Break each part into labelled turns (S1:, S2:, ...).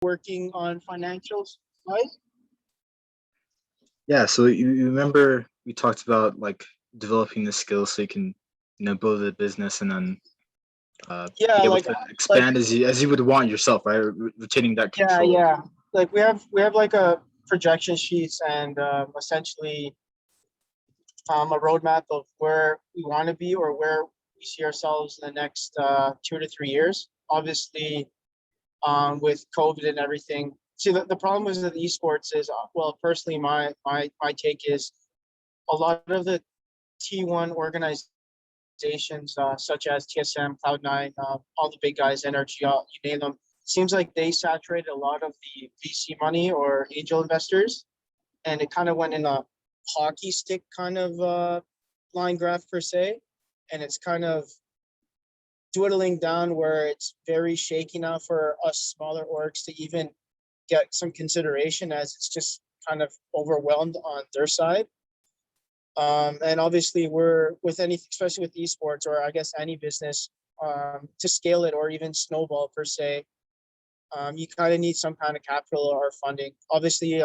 S1: working on financials, right?
S2: Yeah, so you remember we talked about like developing the skills so you can, build a business and then
S1: Yeah,
S2: be able to
S1: like
S2: expand as you would want yourself, right? Retaining that
S1: yeah,
S2: control.
S1: yeah. Like we have like a projection sheets and essentially a roadmap of where we want to be or where we see ourselves in the next 2 to 3 years. Obviously, with COVID and everything. See, the problem with the esports is, well, personally, my take is a lot of the T1 organizations, such as TSM, Cloud9, all the big guys, NRG, you name them, seems like they saturated a lot of the VC money or angel investors, and it kind of went in a hockey stick kind of line graph per se, and it's kind of dwindling down where it's very shaky now for us smaller orgs to even get some consideration as it's just kind of overwhelmed on their side. And obviously, we're with any, especially with esports or I guess any business, to scale it or even snowball per se, you kind of need some kind of capital or funding. Obviously,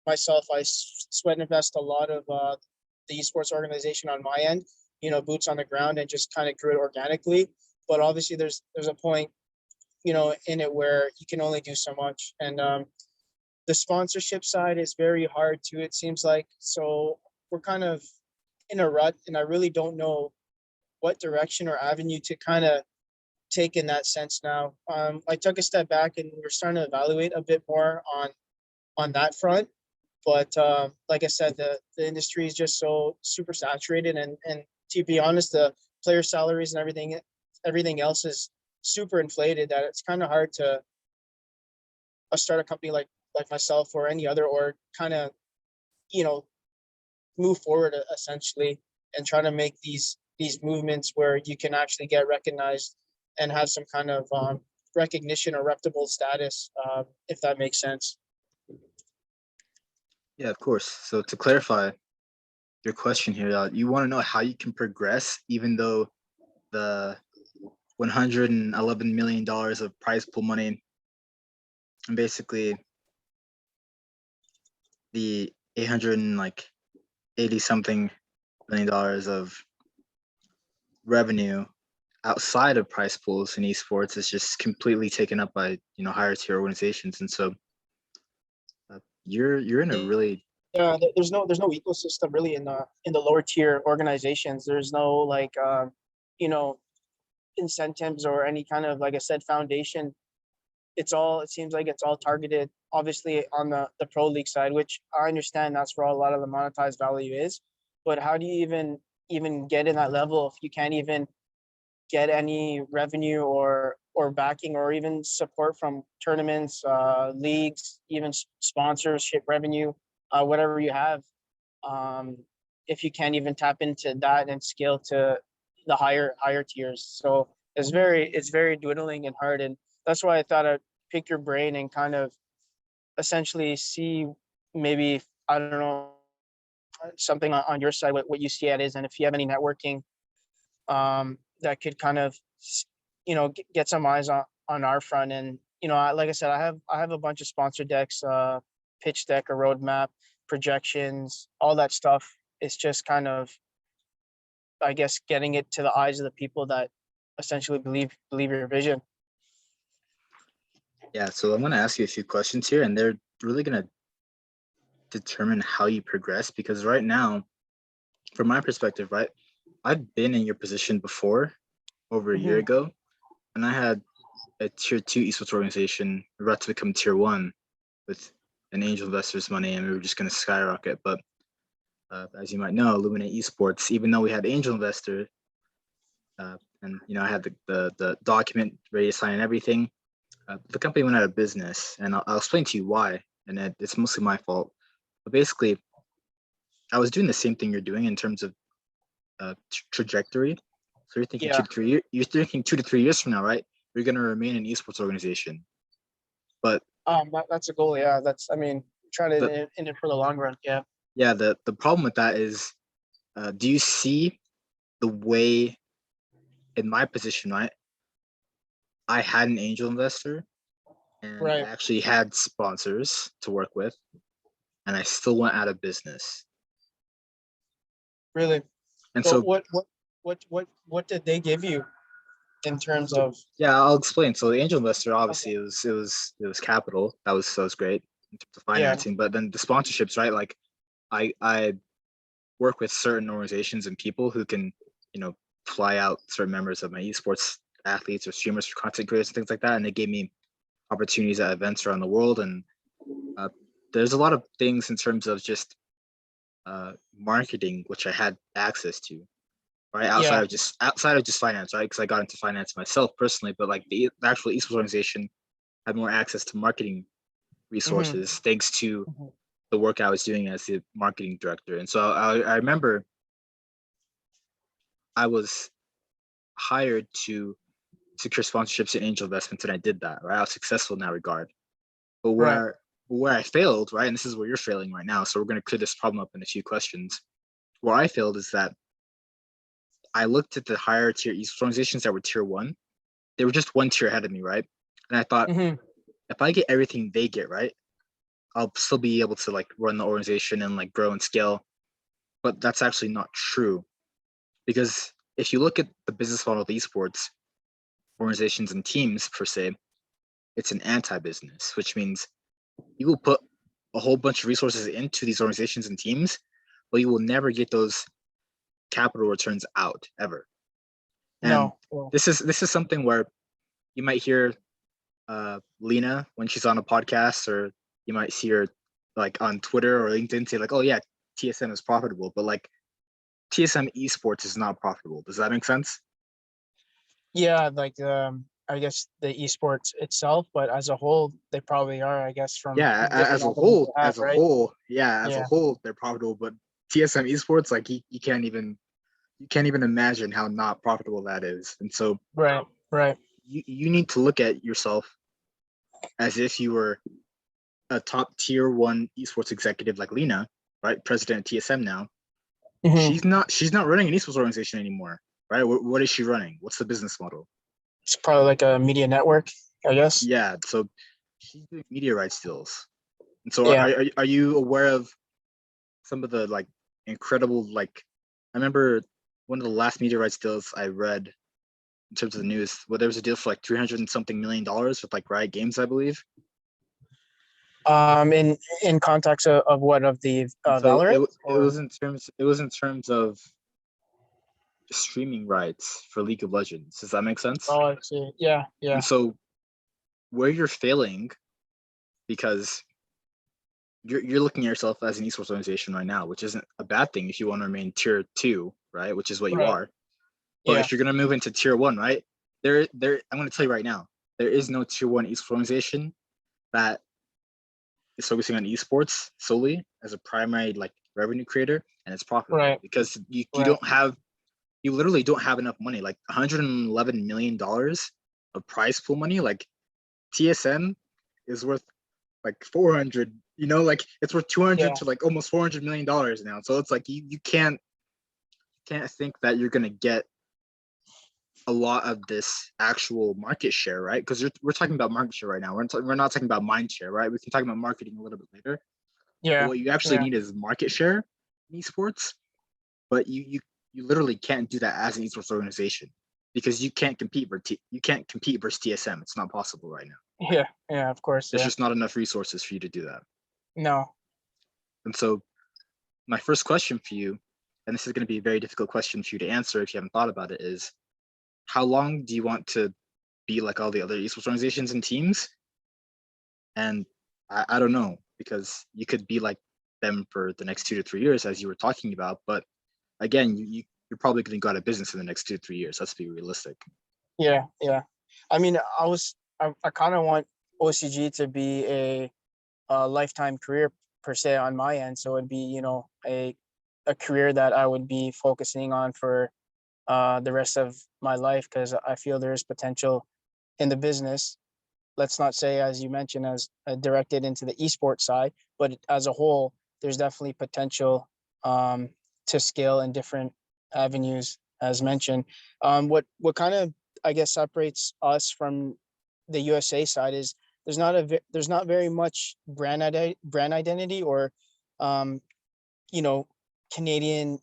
S1: myself, I sweat and invest a lot of the esports organization on my end, boots on the ground and just kind of grew it organically. But obviously, there's a point, in it where you can only do so much. And the sponsorship side is very hard too, it seems like. So we're kind of in a rut, and I really don't know what direction or avenue to kind of take in that sense now. I took a step back and we're starting to evaluate a bit more on that front. But like I said, the industry is just so super saturated, and to be honest, the player salaries and everything else is super inflated that it's kind of hard to start a company like myself or any other, or kind of you know move forward essentially, and try to make these movements where you can actually get recognized and have some kind of recognition or reputable status, if that makes sense.
S2: Yeah, of course. So to clarify your question here, you want to know how you can progress even though the $111 million of prize pool money and basically the 880 something $1 million of revenue outside of prize pools in esports is just completely taken up by higher tier organizations. And so you're in a really
S1: Yeah, there's no ecosystem really in the lower tier organizations. There's no like you know incentives or any kind of, like I said, foundation. It seems like it's all targeted obviously on the pro league side, which I understand that's where a lot of the monetized value is. But how do you even get in that level if you can't even get any revenue or backing or even support from tournaments, leagues, even sponsorship revenue, whatever you have, um, if you can't even tap into that and scale to the higher tiers. So it's very dwindling and hard, and that's why I thought I'd pick your brain and kind of essentially see, maybe, I don't know, something on your side, what you see it is, and if you have any networking that could kind of get some eyes on our front. And like I said, I have a bunch of sponsor decks, pitch deck, a roadmap, projections, all that stuff. It's just kind of, I guess, getting it to the eyes of the people that essentially believe your vision.
S2: yeah. So I'm going to ask you a few questions here, and they're really going to determine how you progress, because right now, from my perspective, right, I've been in your position before over a year
S1: Mm-hmm.
S2: ago, and I had a tier 2 esports organization. We were about to become tier 1 with an angel investor's money, and we were just going to skyrocket. But as you might know, Illuminate Esports, even though we had angel investor, and I had the document ready to sign and everything, the company went out of business, and I'll explain to you why. And it's mostly my fault. But basically, I was doing the same thing you're doing in terms of trajectory. So you're thinking
S1: Yeah.
S2: 2 to 3 years. You're thinking 2 to 3 years from now, right? You're going to remain an esports organization. But
S1: That's a goal. Yeah, that's, I mean, try to
S2: the
S1: in it for the long run. Yeah.
S2: yeah, the problem with that is, do you see the way in my position, right? I had an angel investor, and I
S1: Right.
S2: actually had sponsors to work with, and I still went out of business.
S1: Really.
S2: And
S1: So
S2: so,
S1: what did they give you in terms
S2: so
S1: of?
S2: yeah, I'll explain. So the angel investor,
S1: Okay.
S2: obviously, it was capital. That was great in terms of
S1: Yeah.
S2: financing. But then the sponsorships, right? Like I work with certain organizations and people who can, you know, fly out certain members of my esports athletes or streamers or content creators and things like that, and they gave me opportunities at events around the world. And uh, there's a lot of things in terms of just marketing which I had access to, right?
S1: Yeah.
S2: Outside of just finance, right? Because I got into finance myself personally, but like the actual esports organization had more access to marketing
S1: Mm-hmm.
S2: resources thanks to
S1: Mm-hmm.
S2: the work I was doing as the marketing director. And so I remember I was hired to secure sponsorships and angel investments, and I did that. Right, I was successful in that regard. But
S1: Right.
S2: where I failed, right, and this is where you're failing right now. So we're going to clear this problem up in a few questions. Where I failed is that I looked at the higher tier esports organizations that were tier one. They were just one tier ahead of me, right? And I thought,
S1: Mm-hmm.
S2: if I get everything they get, right, I'll still be able to like run the organization and like grow and scale. But that's actually not true, because if you look at the business model of esports organizations and teams per se, it's an anti-business, which means you will put a whole bunch of resources into these organizations and teams, but you will never get those capital returns out ever. And
S1: No. Well,
S2: this is something where you might hear Lena when she's on a podcast, or you might see her like on Twitter or LinkedIn say like, "Oh yeah, TSM is profitable," but like TSM esports is not profitable. Does that make sense?
S1: yeah, like I guess the esports itself, but as a whole, they probably are, I guess, from
S2: Yeah,
S1: the different avenues they have, right?
S2: as a
S1: Yeah.
S2: whole, they're profitable. But TSM esports, like you can't even imagine how not profitable that is. And so
S1: Right. Right.
S2: you need to look at yourself as if you were a top tier one esports executive like Lena, right? President of TSM now.
S1: Mm-hmm.
S2: She's not running an esports organization anymore, right? What is she running? What's the business model?
S1: It's probably like a media network, I guess.
S2: Yeah, so she's doing media rights deals. And so
S1: Yeah.
S2: are you aware of some of the like incredible, like I remember one of the last media rights deals I read in terms of the news, where there was a deal for like 300 and something $1 million with like Riot Games, I believe.
S1: In context of what, of the
S2: And so
S1: Valorant,
S2: it
S1: or?
S2: was in terms of streaming rights for League of Legends. Does that make sense?
S1: Oh, I see. Yeah.
S2: And
S1: Yeah.
S2: so where you're failing, because you're looking at yourself as an esports organization right now, which isn't a bad thing if you want to remain tier two, right? Which is what you
S1: Right.
S2: are. But
S1: Yeah.
S2: if you're gonna move into tier one, right? I'm gonna tell you right now, there is no tier one esports organization that is focusing on esports solely as a primary like revenue creator, and it's profitable
S1: Right.
S2: because
S1: Right.
S2: you literally don't have enough money. Like $111 million of prize pool money, like TSM is worth like 400, like it's worth 200
S1: Yeah.
S2: to like almost $400 million now. So it's like you can't think that you're gonna get a lot of this actual market share, right? Because we're talking about market share right now. We're not talking about mind share, right? We can talk about marketing a little bit later. But
S1: Yeah.
S2: what you actually
S1: Yeah.
S2: need is market share in esports. But you literally can't do that as an esports organization, because you can't compete versus TSM. It's not possible right now.
S1: Yeah. Yeah. Of course.
S2: There's
S1: Yeah.
S2: just not enough resources for you to do that.
S1: No.
S2: And so my first question for you, and this is going to be a very difficult question for you to answer if you haven't thought about it, is how long do you want to be like all the other esports organizations and teams? And I don't know, because you could be like them for the next 2 to 3 years, as you were talking about. But again, you're probably going to go out of business in the next 2 to 3 years. Let's be realistic.
S1: Yeah. Yeah. I mean, I kind of want OCG to be a lifetime career per se on my end. So it'd be, a career that I would be focusing on for the rest of my life, because I feel there is potential in the business. Let's not say, as you mentioned, as directed into the esports side, but as a whole, there's definitely potential to scale in different avenues, as mentioned. What kind of, I guess, separates us from the USA side is there's not very much brand identity or you know, Canadian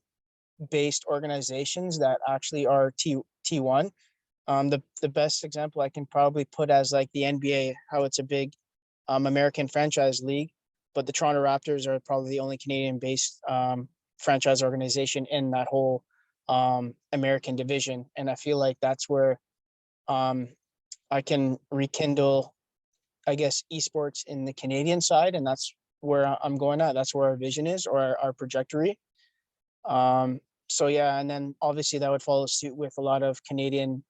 S1: based organizations that actually are T1. The best example I can probably put as like the NBA, how it's a big American franchise league, but the Toronto Raptors are probably the only Canadian based franchise organization in that whole American division. And I feel like that's where I can rekindle, I guess, esports in the Canadian side. And that's where I'm going at. That's where our vision is, or our trajectory. So yeah, and then obviously that would follow suit with a lot of Canadian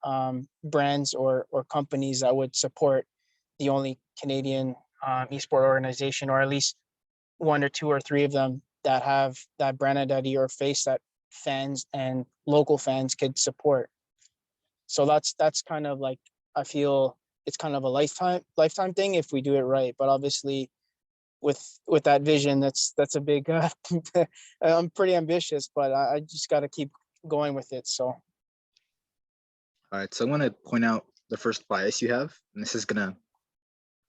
S1: brands or companies that would support the only Canadian esport organization, or at least one or two or three of them that have that brand identity or face that fans and local fans could support. So that's kind of like, I feel it's kind of a lifetime thing if we do it right. But obviously with that vision, that's a big I'm pretty ambitious, but I just got to keep going with it. So
S2: All right, so I want to point out the first bias you have, and this is gonna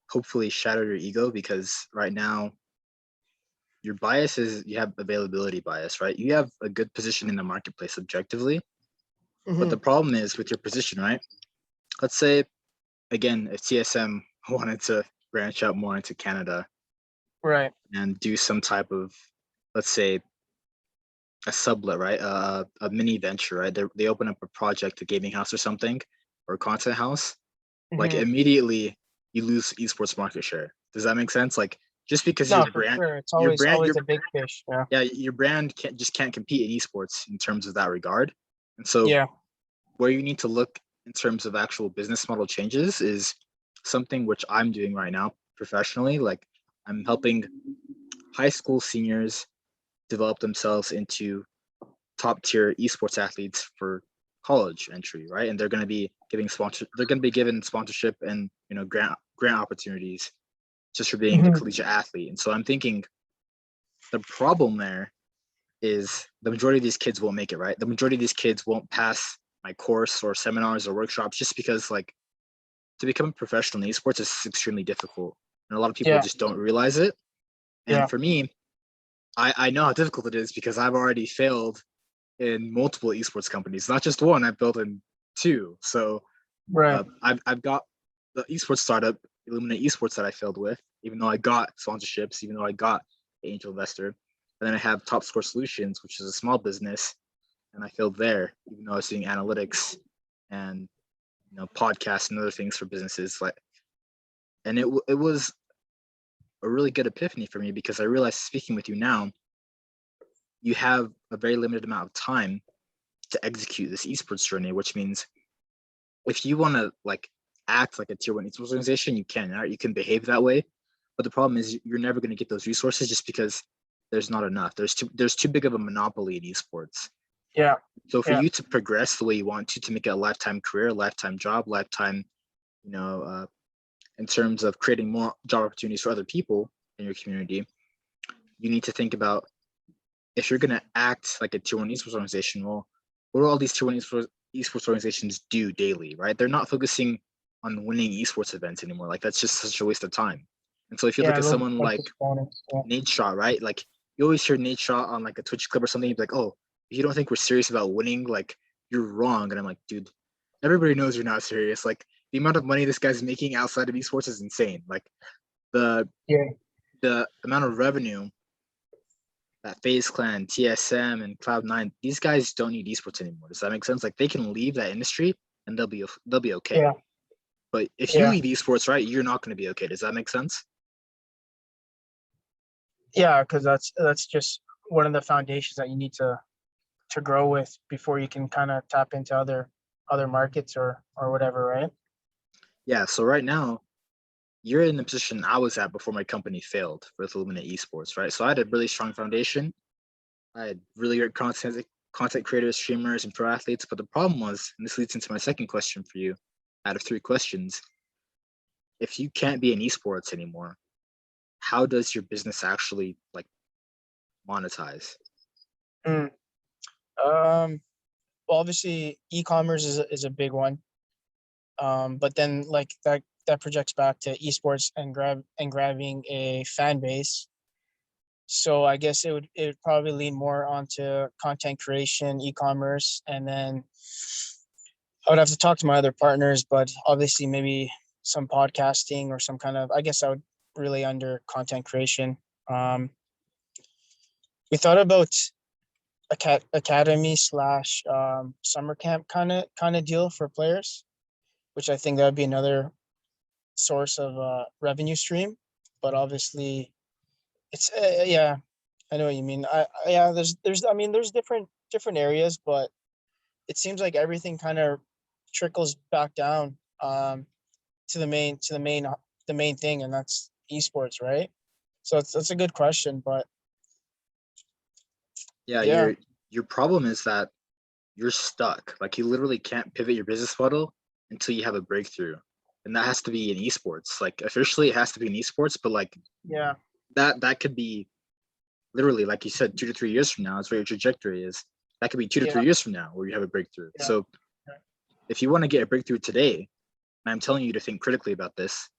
S2: hopefully shatter your ego, because right now your bias is you have availability bias, right? You have a good position in the marketplace objectively, but the problem is with your position, right? Let's say, again, if TSM wanted to branch out more into Canada
S1: right.
S2: and do some type of, let's say, a sublet, right? A mini venture, right? They open up a project, a gaming house or something, or a content house. Like immediately you lose esports market share. Does that make sense? Like, just because
S1: No, for sure. It's always
S2: your
S1: a big fish. Yeah.
S2: yeah, your brand can't compete in esports in terms of that regard. And so
S1: Yeah.
S2: where you need to look in terms of actual business model changes is something which I'm doing right now professionally. Like, I'm helping high school seniors develop themselves into top tier esports athletes for college entry, right? And they're going to be given sponsorship and, you know, grant opportunities just for being a collegiate athlete. And so I'm thinking the problem there is the majority of these kids won't make it, right? The majority of these kids won't pass my course or seminars or workshops, just because, like, to become a professional in esports is extremely difficult. And a lot of people
S1: Yeah.
S2: just don't realize it. And
S1: Yeah.
S2: for me, I know how difficult it is because I've already failed in multiple esports companies, not just one. I've built in two. So
S1: Right.
S2: I've got the esports startup, Illuminate Esports, that I failed with, even though I got sponsorships, even though I got the angel investor. And then I have Top Score Solutions, which is a small business, and I failed there, even though I was doing analytics and, you know, podcasts and other things for businesses. Like, and it was a really good epiphany for me, because I realized, speaking with you now, you have a very limited amount of time to execute this esports journey, which means if you want to, like, act like a tier one esports organization, you can, right? You can behave that way. But the problem is you're never going to get those resources, just because there's not enough. There's too big of a monopoly in esports.
S1: Yeah.
S2: So for
S1: Yeah.
S2: you to progress the way you want to make it a lifetime career, lifetime job, lifetime, you know, in terms of creating more job opportunities for other people in your community, you need to think about, if you're going to act like a tier one esports organization, well, what do all these tier one esports organizations do daily, right? They're not focusing on winning esports events anymore. Like, that's just such a waste of time. And so if you look at someone like Nate Shaw, right? Like, you always hear Nate Shaw on like a Twitch clip or something, you'd be like, oh, if you don't think we're serious about winning, like, you're wrong. And I'm like, dude, everybody knows you're not serious. Like, the amount of money this guy's making outside of esports is insane. Like, the amount of revenue that FaZe Clan, TSM, and Cloud9, these guys don't need esports anymore. Does that make sense? Like, they can leave that industry and they'll be okay.
S1: Yeah.
S2: But if you leave esports, right, you're not going to be okay. Does that make sense?
S1: Yeah, because that's just one of the foundations that you need to grow with before you can kind of tap into other markets or whatever, right?
S2: Yeah. So right now, you're in the position I was at before my company failed with Illuminate Esports, right? So I had a really strong foundation. I had really great content creators, streamers, and pro athletes. But the problem was, and this leads into my second question for you, out of three questions, if you can't be in esports anymore, how does your business actually, like, monetize?
S1: Well, obviously e-commerce is a big one. But then, like, that that projects back to esports and grabbing a fan base. So I guess it would probably lean more onto content creation, e-commerce, and then I would have to talk to my other partners, but obviously maybe some podcasting or some kind of, I guess I would really under content creation. Um, we thought about academy slash summer camp kind of deal for players, which I think that would be another source of revenue stream. But obviously, it's yeah, I know what you mean. Yeah, there's I mean there's different areas, but it seems like everything kind of trickles back down to the main thing, and that's esports, right? So that's a good question, but
S2: Yeah,
S1: yeah,
S2: your problem is that you're stuck. Like you literally can't pivot your business model until you have a breakthrough. And that has to be in esports. Like officially it has to be in esports, but like
S1: yeah,
S2: that could be literally, like you said, 2 to 3 years from now. That's where your trajectory is. That could be two to
S1: yeah,
S2: three years from now where you have a breakthrough.
S1: yeah,
S2: So if you want to get a breakthrough today, and I'm telling you to think critically about this,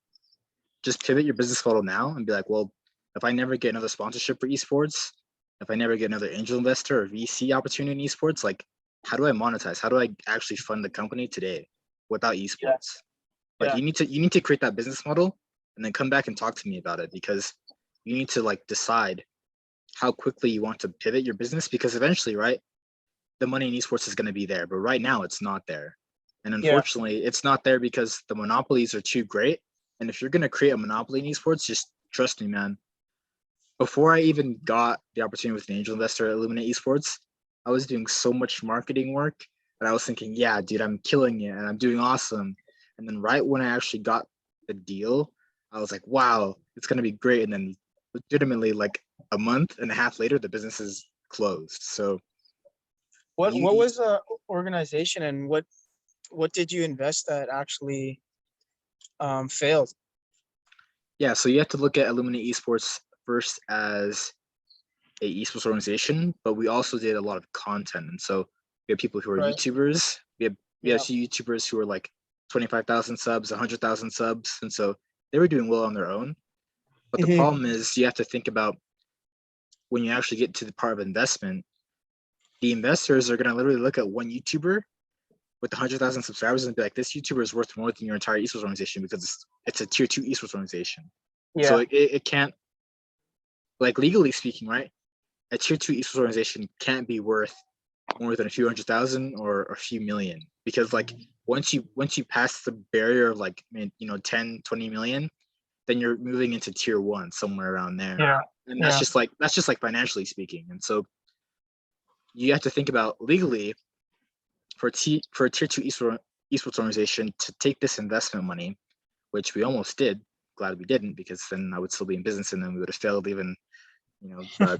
S2: just pivot your business model now and be like, well, if I never get another sponsorship for esports, if I never get another angel investor or VC opportunity in esports, like how do I monetize? How do I actually fund the company today without
S1: yeah,
S2: esports? Like
S1: yeah,
S2: you need to create that business model and then come back and talk to me about it, because you need to like decide how quickly you want to pivot your business, because eventually, right, the money in esports is going to be there, but right now it's not there. And
S1: yeah.
S2: unfortunately, it's not there because the monopolies are too great. And if you're going to create a monopoly in esports, just trust me, man. Before I even got the opportunity with an angel investor at Illuminate Esports, I was doing so much marketing work and I was thinking, yeah, dude, I'm killing it and I'm doing awesome. And then right when I actually got the deal, I was like, wow, it's going to be great. And then legitimately like a month and a half later, the business is closed. So
S1: What
S2: you
S1: was the organization, and what did you invest that actually failed?
S2: yeah, so you have to look at Illuminate Esports first as a esports organization, but we also did a lot of content. And so we have people who are
S1: Right.
S2: YouTubers. We have
S1: Yeah.
S2: YouTubers who are like 25,000 subs, 100,000 subs, and so they were doing well on their own. But the
S1: Hmm.
S2: problem is you have to think about when you actually get to the part of investment, the investors are going to literally look at one YouTuber with 100,000 subscribers and be like, this YouTuber is worth more than your entire esports organization because it's a tier 2 esports organization. So
S1: Yeah.
S2: it can't, like legally speaking, right? A tier 2 esports organization can't be worth more than a few 100,000 or a few million, because like once you pass the barrier of like 10, 20 million, then you're moving into tier 1 somewhere around there.
S1: Yeah.
S2: And
S1: Yeah.
S2: that's just like financially speaking. And so you have to think about legally for a tier 2 esports organization to take this investment money, which we almost did. Glad we didn't, because then I would still be in business and then we would have failed even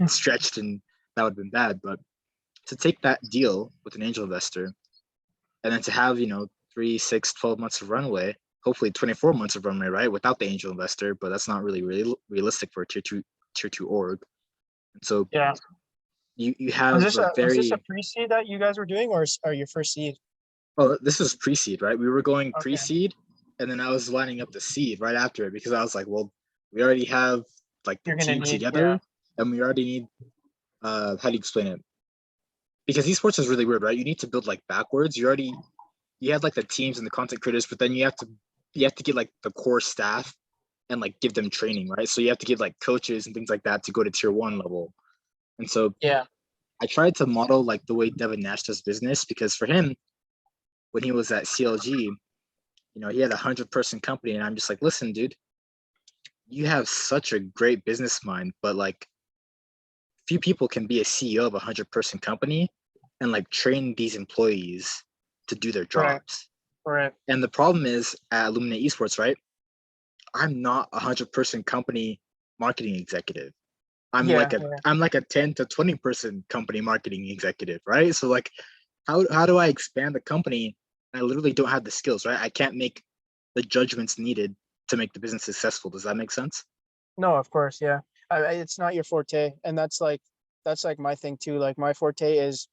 S2: stretched, and that would have been bad. But to take that deal with an angel investor and then to have 3 6 12 months of runway, hopefully 24 months of runway, right, without the angel investor, but that's not really realistic for a tier 2 org. And so
S1: Yeah.
S2: you have a
S1: Was this a
S2: very
S1: pre-seed that you guys were doing, or your first seed?
S2: well, this is pre-seed, right? We were going
S1: Okay.
S2: pre-seed, and then I was lining up the seed right after it, because I was like, well, we already have like the
S1: You're gonna
S2: team
S1: need, yeah.
S2: together and we already need how do you explain it, because esports is really weird, right? You need to build like backwards. You have like the teams and the content creators, but then you have to get like the core staff and like give them training, right? So you have to get like coaches and things like that to go to tier 1 level. And so
S1: Yeah.
S2: I tried to model like the way Devin Nash does business, because for him, when he was at CLG, he had 100-person company, and I'm just like, listen, dude, you have such a great business mind, but like few people can be a CEO of a 100-person company and like train these employees to do their
S1: Right.
S2: jobs.
S1: Right.
S2: And the problem is at Illuminate Esports, right? I'm not a 100-person company marketing executive.
S1: Yeah. Yeah.
S2: I'm like a 10 to 20-person company marketing executive, right? So like how do I expand the company? I literally don't have the skills, right? I can't make the judgments needed to make the business successful. Does that make sense?
S1: No, of course, yeah. It's not your forte, and that's like my thing too. Like my forte is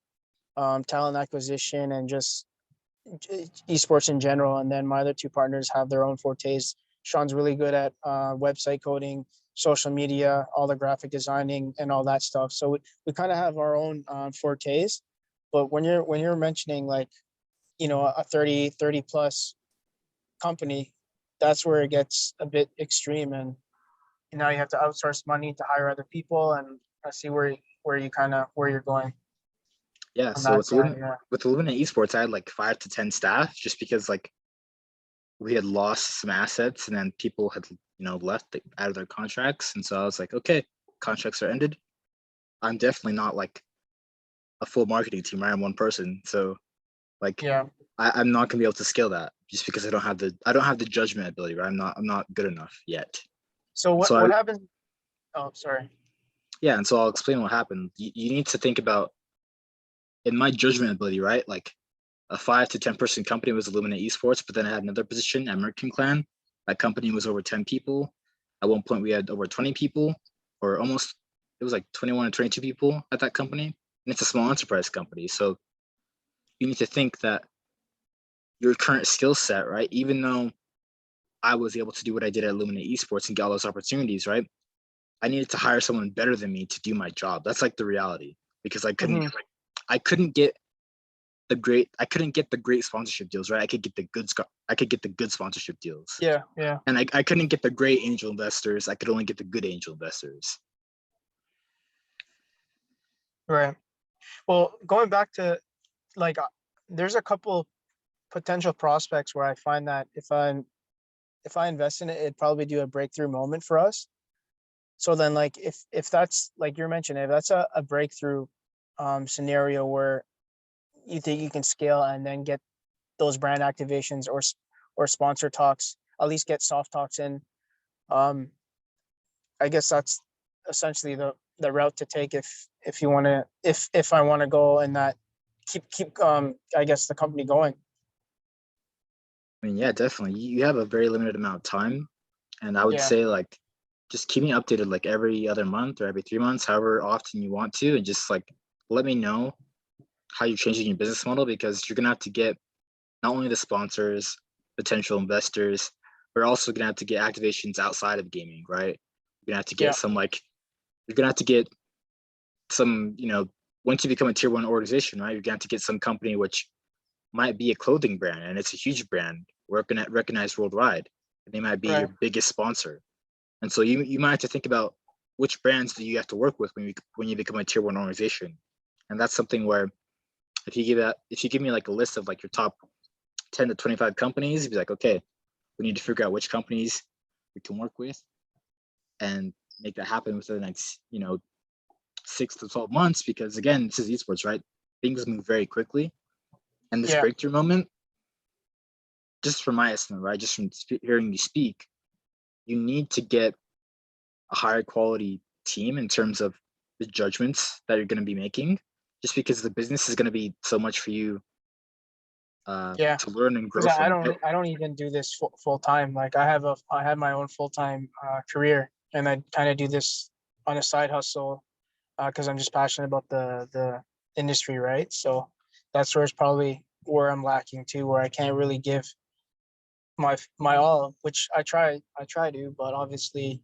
S1: talent acquisition and just esports in general. And then my other two partners have their own fortes. Sean's really good at website coding, social media, all the graphic designing and all that stuff. So we kind of have our own fortes. But when you're mentioning like, a 30 plus company, that's where it gets a bit extreme. And now you have to outsource money to hire other people. And I see where you're going
S2: Yeah,
S1: on
S2: so
S1: that side. Yeah.
S2: with Illumina Esports, I had like 5 to 10 staff just because like we had lost some assets and then people had left out of their contracts, and so I was like, okay, contracts are ended. I'm definitely not like a full marketing team, right? I'm one person, so like
S1: Yeah.
S2: I'm not gonna be able to scale that just because I don't have the judgment ability, right? I'm not good enough yet.
S1: So
S2: So
S1: what happens? Oh, sorry.
S2: yeah, and so I'll explain what happened. You need to think about in my judgment ability, right? Like a 5 to 10 person company was Illumina Esports, but then I had another position at Merkin Clan. That company was over 10 people. At one point, we had over 20 people, or almost, it was like 21 or 22 people at that company. And it's a small enterprise company. So you need to think that your current skill set, right? Even though I was able to do what I did at Illumina Esports and get all those opportunities, right? I needed to hire someone better than me to do my job. That's like the reality, because I couldn't get I couldn't get the great sponsorship deals, right? I could get the good sponsorship deals.
S1: Yeah. Yeah.
S2: And I couldn't get the great angel investors. I could only get the good angel investors.
S1: Right. Well, going back to like, there's a couple potential prospects where I find that if I invest in it, it'd probably do a breakthrough moment for us. So then, like, if that's like you're mentioning, if that's a breakthrough scenario where you think you can scale and then get those brand activations or sponsor talks, at least get soft talks in. Um, I guess that's essentially the route to take if you want to if I want to go and that keep I guess the company going.
S2: I mean, yeah, definitely. You have a very limited amount of time. And I would
S1: Yeah.
S2: say like just keep me updated like every other month or every 3 months, however often you want to, and just like let me know how you're changing your business model, because you're gonna have to get not only the sponsors, potential investors, we're also gonna have to get activations outside of gaming, right? You're gonna have to
S1: Yeah.
S2: get some like you're gonna have to get some, once you become a tier one organization, right? You're gonna have to get some company which might be a clothing brand and it's a huge brand, recognized worldwide. And they might be
S1: Right.
S2: your biggest sponsor. And so you might have to think about which brands do you have to work with when you become a tier one organization. And that's something where if you give me like a list of like your top 10 to 25 companies, you'd be like, okay, we need to figure out which companies we can work with and make that happen within the next, 6 to 12 months. Because again, this is esports, right? Things move very quickly. And this
S1: Yeah.
S2: breakthrough moment, just from my estimate, right? Just from hearing you speak, you need to get a higher quality team in terms of the judgments that you're going to be making, just because the business is going to be so much for you
S1: Yeah.
S2: to learn and grow
S1: Because
S2: from.
S1: I don't even do this full time. Like I have my own full time career, and I kind of do this on a side hustle because I'm just passionate about the industry, right? So that's where it's probably where I'm lacking too, where I can't really give my all, which I try to, but obviously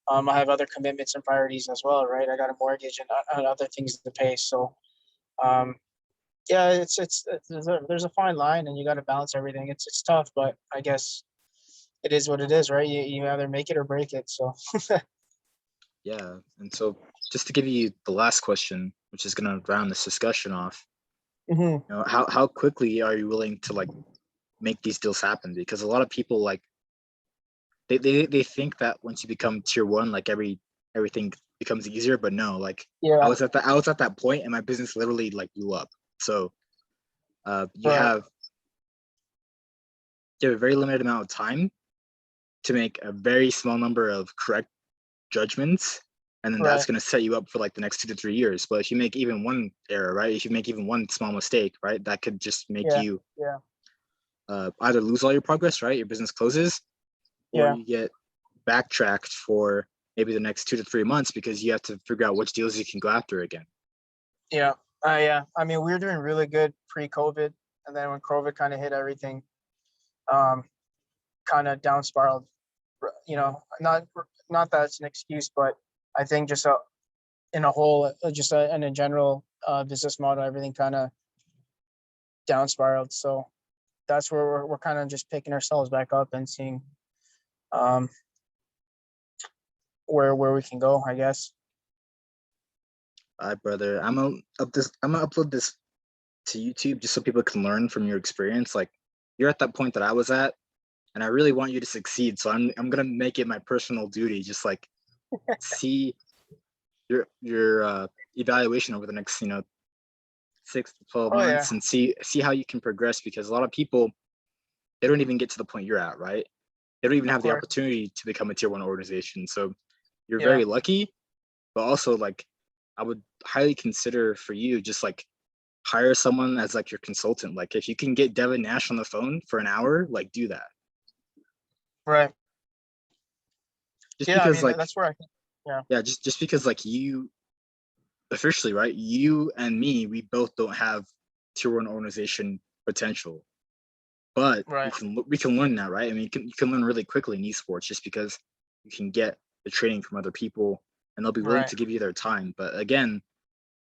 S1: I have other commitments and priorities as well, right? I got a mortgage and other things to pay, so um, yeah, it's there's a fine line, and you got to balance everything. It's tough, but I guess it is what it is, right? You either make it or break it. So
S2: Yeah. And so just to give you the last question, which is going to round this discussion off,
S1: Mhm.
S2: how quickly are you willing to like make these deals happen? Because a lot of people like they think that once you become tier one, like everything becomes easier, but no, like
S1: Yeah,
S2: I was at that point and my business literally like blew up. So
S1: right.
S2: you have a very limited amount of time to make a very small number of correct judgments, and then that's
S1: Right.
S2: going to set you up for like the next 2 to 3 years. But if you make even one error, right, if you make even one small mistake, right, that could just make
S1: Yeah.
S2: you
S1: Yeah.
S2: either lose all your progress, right, your business closes, or
S1: Yeah.
S2: you get backtracked for maybe the next 2 to 3 months because you have to figure out which deals you can go after again.
S1: Yeah. Yeah. I mean, we were doing really good pre-COVID, and then when COVID kind of hit, everything kind of down spiraled. You know, not that it's an excuse, but I think just in a whole, in a general business model, everything kind of down spiraled. So that's where we're kind of just picking ourselves back up and seeing where we can go, I guess.
S2: All right, brother. I'm gonna upload this to YouTube just so people can learn from your experience. Like, you're at that point that I was at, and I really want you to succeed. So I'm gonna make it my personal duty, just like see your evaluation over the next 6 to 12
S1: Oh,
S2: months,
S1: yeah.
S2: and see how you can progress, because a lot of people, they don't even get to the point you're at, right? They don't even
S1: Of
S2: have the
S1: course.
S2: opportunity to become a tier 1 organization. So you're
S1: Yeah.
S2: very lucky, but also, like, I would highly consider for you just like hire someone as like your consultant. Like, if you can get Devin Nash on the phone for an hour, like, do that.
S1: Right.
S2: Just
S1: Yeah. I
S2: because,
S1: mean,
S2: like,
S1: that's where I think. Yeah.
S2: yeah, just because, like, you officially, right? You and me, we both don't have tier 1 organization potential, but
S1: Right.
S2: we can learn that, right? I mean, you can learn really quickly in esports just because you can get the training from other people, and they'll be willing
S1: Right.
S2: to give you their time. But again,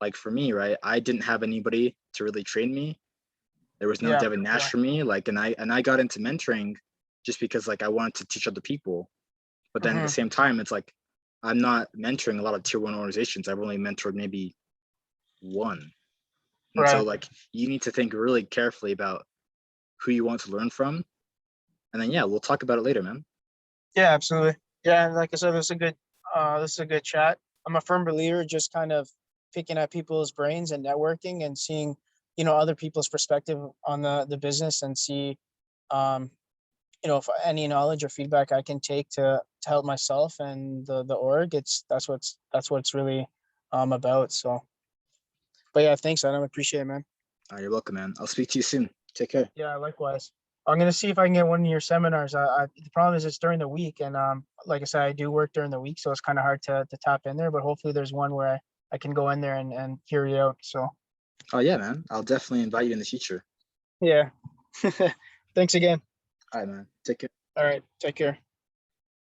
S2: like for me, right, I didn't have anybody to really train me. There was no
S1: Yeah.
S2: Devin Nash
S1: Yeah.
S2: for me, like, and I got into mentoring just because, like, I wanted to teach other people. But then at the
S1: Hmm.
S2: same time, it's like I'm not mentoring a lot of tier 1 organizations. I've only mentored maybe one. And so,
S1: Right.
S2: like, you need to think really carefully about who you want to learn from. And then, yeah, we'll talk about it later, man.
S1: Yeah. Absolutely. Yeah. And like I said, this is a good chat. I'm a firm believer just kind of picking at people's brains and networking and seeing, other people's perspective on the business, and see, um, if any knowledge or feedback I can take to help myself and the org. That's what's really about. So, but yeah, thanks, Adam. I appreciate it, man.
S2: You're welcome, man. I'll speak to you soon. Take care.
S1: Yeah, likewise. I'm gonna see if I can get one of your seminars. The problem is it's during the week, and like I said, I do work during the week, so it's kind of hard to tap in there. But hopefully, there's one where I can go in there and hear you out. So
S2: Oh, yeah, man. I'll definitely invite you in the future.
S1: yeah, thanks again.
S2: All right, man. Take care.
S1: All right, take care.